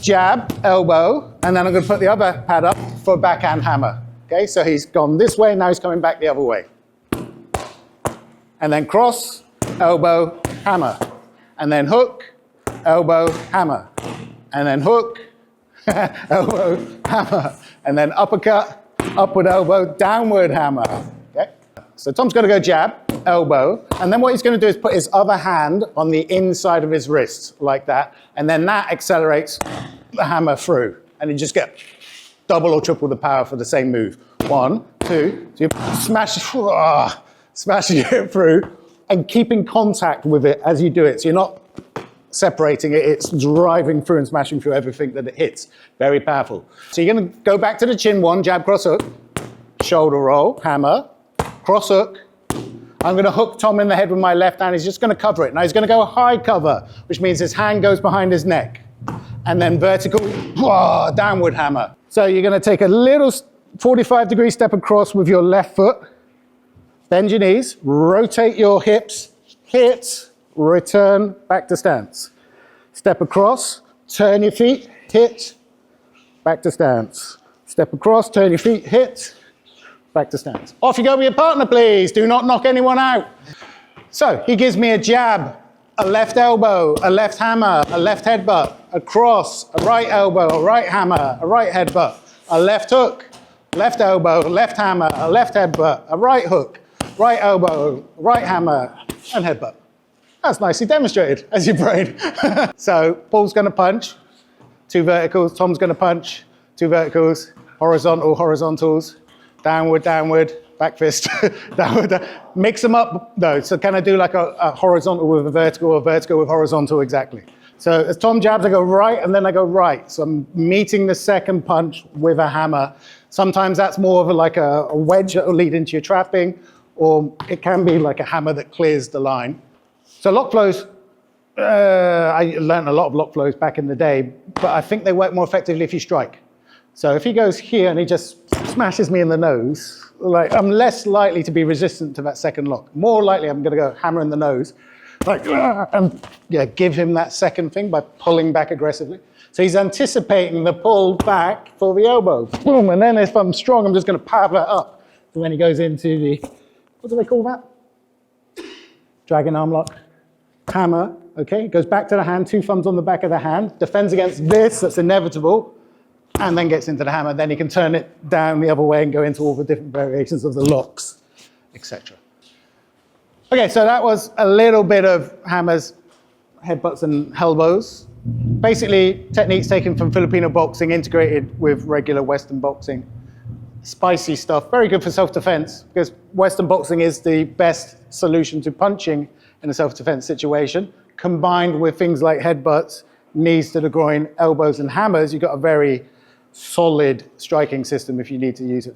jab, elbow, and then I'm going to put the other pad up for a backhand hammer. Okay, so he's gone this way, now he's coming back the other way. And then cross, elbow, hammer. And then hook, elbow, hammer. And then hook, elbow, hammer. And then uppercut, upward elbow, downward hammer. Okay? So Tom's going to go jab, elbow, and then what he's going to do is put his other hand on the inside of his wrist, like that, and then that accelerates the hammer through. And you just get double or triple the power for the same move. 1, 2, so you smashing it through and keeping contact with it as you do it. So you're not separating it, it's driving through and smashing through everything that it hits. Very powerful. So you're going to go back to the chin one, jab, cross hook, shoulder roll, hammer, cross hook. I'm going to hook Tom in the head with my left hand. He's just going to cover it. Now he's going to go high cover, which means his hand goes behind his neck. And then vertical, downward hammer. So you're going to take a little 45-degree step across with your left foot. Bend your knees, rotate your hips, hit, return, back to stance. Step across, turn your feet, hit, back to stance. Step across, turn your feet, hit, back to stance. Off you go with your partner, please. Do not knock anyone out. So he gives me a jab, a left elbow, a left hammer, a left headbutt, a cross, a right elbow, a right hammer, a right headbutt, a left hook, left elbow, left hammer, a left headbutt, a right hook, right elbow, right hammer, and headbutt. That's nicely demonstrated, as you prayed. So Paul's going to punch, 2 verticals. Tom's going to punch, 2 verticals, horizontal, horizontals, downward, downward, back fist, downward. Mix them up, though. So can I do like a horizontal with a vertical, or vertical with horizontal, exactly. So as Tom jabs, I go right, and then I go right. So I'm meeting the second punch with a hammer. Sometimes that's more of like a wedge that will lead into your trapping, or it can be like a hammer that clears the line. So lock flows, I learned a lot of lock flows back in the day, but I think they work more effectively if you strike. So if he goes here and he just smashes me in the nose, like I'm less likely to be resistant to that second lock. More likely I'm going to go hammer in the nose, like, and yeah, give him that second thing by pulling back aggressively. So he's anticipating the pull back for the elbow. Boom, and then if I'm strong, I'm just going to power that up. So when he goes into the, what do they call that? Dragon arm lock. Hammer, okay, goes back to the hand, 2 thumbs on the back of the hand, defends against this, that's inevitable, and then gets into the hammer. Then he can turn it down the other way and go into all the different variations of the locks, etc. Okay, so that was a little bit of hammers, headbutts, and hellbows. Basically, techniques taken from Filipino boxing, integrated with regular Western boxing. Spicy stuff, very good for self-defense, because Western boxing is the best solution to punching in a self-defense situation. Combined with things like headbutts, knees to the groin, elbows, and hammers, you've got a very solid striking system if you need to use it.